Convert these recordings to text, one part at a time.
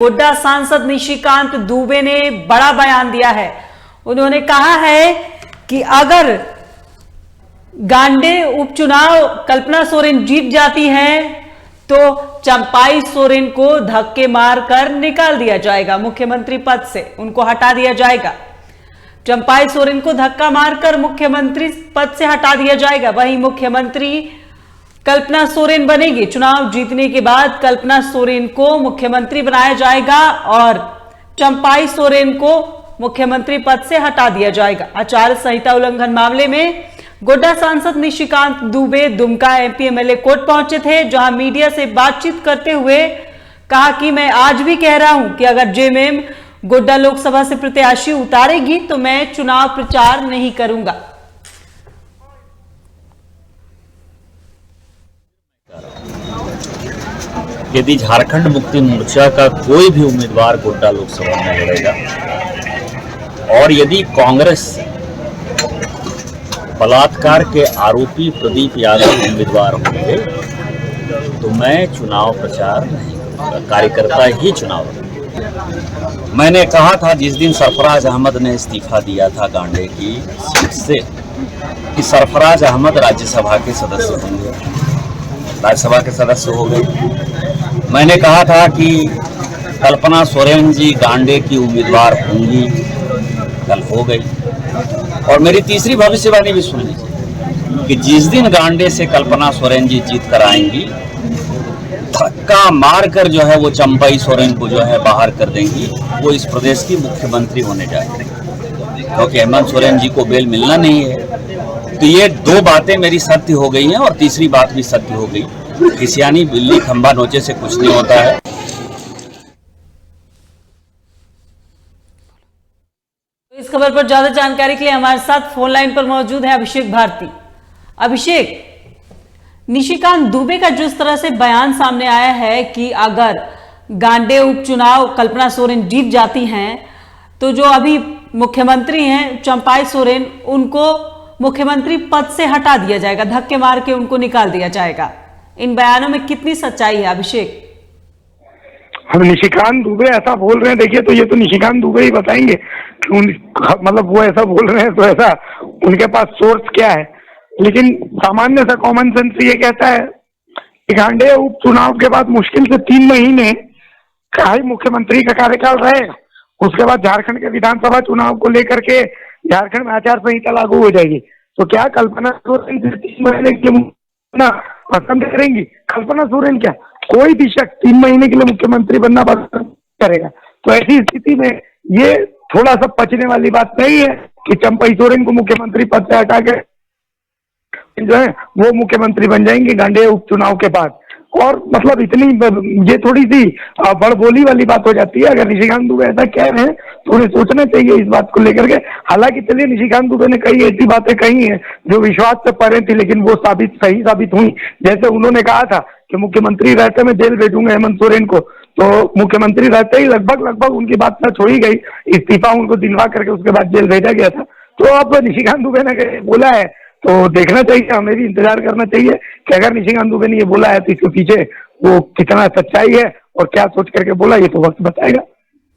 गोड्डा सांसद निशिकांत दुबे ने बड़ा बयान दिया है। उन्होंने कहा है कि अगर गांडे उपचुनाव कल्पना सोरेन जीत जाती हैं तो चंपाई सोरेन को धक्के मारकर निकाल दिया जाएगा, मुख्यमंत्री पद से उनको हटा दिया जाएगा। चंपाई सोरेन को धक्का मारकर मुख्यमंत्री पद से हटा दिया जाएगा। वहीं मुख्यमंत्री कल्पना सोरेन बनेगी। चुनाव जीतने के बाद कल्पना सोरेन को मुख्यमंत्री बनाया जाएगा और चंपाई सोरेन को मुख्यमंत्री पद से हटा दिया जाएगा। आचार संहिता उल्लंघन मामले में गोड्डा सांसद Nishikant Dubey Dumka MP MLA court पहुंचे थे, जहां मीडिया से बातचीत करते हुए कहा कि मैं आज भी कह रहा हूं कि अगर जेएमएम गोड्डा लोकसभा से प्रत्याशी उतारेगी तो मैं चुनाव प्रचार नहीं करूंगा। यदि झारखंड मुक्ति मोर्चा का कोई भी उम्मीदवार गोड्डा लोकसभा में लड़ेगा और यदि कांग्रेस बलात्कार के आरोपी प्रदीप यादव उम्मीदवार होंगे तो मैं चुनाव प्रचार नहीं करूंगा, कार्यकर्ता ही चुनाव लड़ेंगे। मैंने कहा था जिस दिन सरफराज अहमद ने इस्तीफा दिया था गांडे की सीट से कि सरफराज अहमद राज्यसभा के सदस्य होंगे, राज्यसभा के सदस्य हो गए। मैंने कहा था कि कल्पना सोरेन जी गांडे की उम्मीदवार होंगी, कल हो गई। और मेरी तीसरी भविष्यवाणी भी सुन लीजिए कि जिस दिन गांडे से कल्पना सोरेन जी जीत कर आएंगी, धक्का मारकर जो है वो चंपाई सोरेन को जो है बाहर कर देंगी। वो इस प्रदेश की मुख्यमंत्री होने जा रही है, क्योंकि हेमंत सोरेन जी को बेल मिलना नहीं है। तो ये दो बातें मेरी सत्य हो गई हैं और तीसरी बात भी सत्य हो गई। किसियानी बिल्ली खंबा नोचे से कुछ नहीं होता है। इस खबर पर ज्यादा जानकारी के लिए हमारे साथ फोन लाइन पर मौजूद है अभिषेक भारती। अभिषेक, निशिकांत दुबे का जिस तरह से बयान सामने आया है कि अगर गांडे उपचुनाव कल्पना सोरेन जीत जाती हैं तो जो अभी मुख्यमंत्री हैं चंपाई सोरेन, उनको मुख्यमंत्री पद से हटा दिया जाएगा, धक्के मार के उनको निकाल दिया जाएगा। इन बयानों में कितनी सच्चाई है अभिषेक? हम निशिकांत दुबे ऐसा बोल रहे हैं, देखिए तो ये तो निशिकांत दुबे ही बताएंगे कि मतलब वो ऐसा बोल रहे हैं तो ऐसा उनके पास सोर्स क्या है। लेकिन सामान्य सा कॉमन सेंस ये कहता है कि गांडे उपचुनाव के बाद मुश्किल से 3 महीने का ही मुख्यमंत्री का कार्यकाल रहेगा। उसके बाद झारखंड के विधानसभा चुनाव को लेकर के झारखंड में आचार संहिता लागू हो जाएगी। तो क्या कल्पना सोरेन 3 महीने के ना पसंद करेंगी? कल्पना सोरेन क्या, कोई भी शख्स 3 महीने के लिए मुख्यमंत्री बनना पसंद करेगा। तो ऐसी स्थिति में ये थोड़ा सा पचने वाली बात नहीं है कि चंपाई सोरेन को मुख्यमंत्री पद से हटा के जो है वो मुख्यमंत्री बन जाएंगे गांडे उपचुनाव के बाद। और मतलब इतनी ये थोड़ी सी बड़बोली वाली बात हो जाती है। अगर निशिकांत दुबे ऐसा कह रहे हैं तो उन्हें सोचना चाहिए इस बात को लेकर के। हालांकि चलिए निशिकांत दुबे ने कई ऐसी बातें कही हैं जो विश्वास से परे थी, लेकिन वो सही साबित हुई। जैसे उन्होंने कहा था कि मुख्यमंत्री रहते मैं जेल भेजूंगा हेमंत सोरेन को, तो मुख्यमंत्री रहते ही लगभग उनकी बात सच हो ही गई। इस्तीफा उनको दिलवा करके उसके बाद जेल भेजा गया था। तो अब निशिकांत दुबे ने बोला है तो देखना चाहिए, हमें भी इंतजार करना चाहिए कि अगर निशिकांत दुबे ने ये बोला है तो इसके पीछे वो कितना सच्चाई है और क्या सोच करके बोला, ये तो वक्त बताएगा।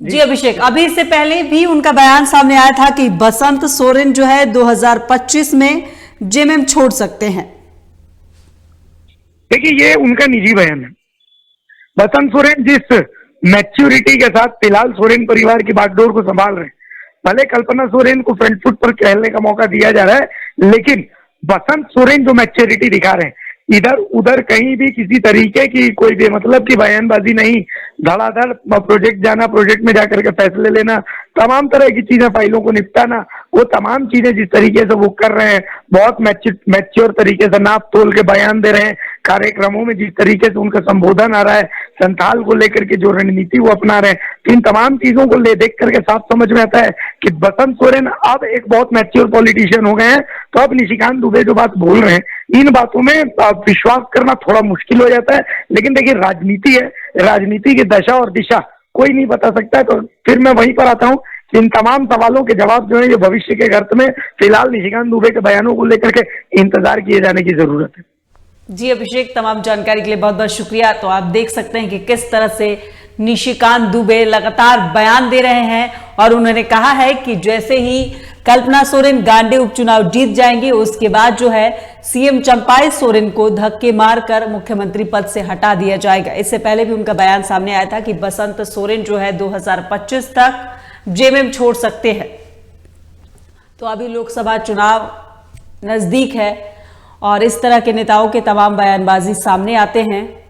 जी अभिषेक, अभी इससे पहले भी उनका बयान सामने आया था कि बसंत सोरेन जो है 2025 में जेएमएम छोड़ सकते हैं। देखिए ये उनका निजी बयान है। बसंत सोरेन जिस मैच्योरिटी के साथ फिलहाल सोरेन परिवार की बागडोर को संभाल रहे हैं, भले कल्पना सोरेन को फ्रंट फुट पर खेलने का मौका दिया जा रहा है, लेकिन बसंत सोरेन जो मैच्योरिटी दिखा रहे हैं, इधर उधर कहीं भी किसी तरीके की कोई भी मतलब की बयानबाजी नहीं, धड़ाधड़ प्रोजेक्ट जाना, प्रोजेक्ट में जाकर के फैसले लेना, तमाम तरह की चीजें, फाइलों को निपटाना, वो तमाम चीजें जिस तरीके से वो कर रहे हैं, बहुत मैच्योर तरीके से नाप तोल के बयान दे रहे हैं। कार्यक्रमों में जिस तरीके से उनका संबोधन आ रहा है, संथाल को लेकर के जो रणनीति वो अपना रहे हैं, इन तमाम चीजों को देख करके साफ समझ में आता है कि बसंत सोरेन अब एक बहुत मैच्योर पॉलिटिशियन हो गए हैं। तो अब निशिकांत दुबे जो बात बोल रहे हैं, इन बातों में विश्वास करना थोड़ा मुश्किल हो जाता है। लेकिन देखिए राजनीति है, राजनीति की दशा और दिशा कोई नहीं बता सकता है। तो फिर मैं वहीं पर आता हूँ कि इन तमाम सवालों के जवाब जो है ये भविष्य के गर्त में फिलहाल निशिकांत दुबे के बयानों को लेकर के इंतजार किए जाने की जरूरत है। जी अभिषेक, तमाम जानकारी के लिए बहुत बहुत शुक्रिया। तो आप देख सकते हैं कि किस तरह से निशिकांत दुबे लगातार बयान दे रहे हैं और उन्होंने कहा है कि जैसे ही कल्पना सोरेन गांडे उपचुनाव जीत जाएंगे उसके बाद जो है सीएम चंपाई सोरेन को धक्के मारकर मुख्यमंत्री पद से हटा दिया जाएगा। इससे पहले भी उनका बयान सामने आया था कि बसंत सोरेन जो है 2025 तक जेएमएम छोड़ सकते हैं। तो अभी लोकसभा चुनाव नजदीक है और इस तरह के नेताओं के तमाम बयानबाजी सामने आते हैं।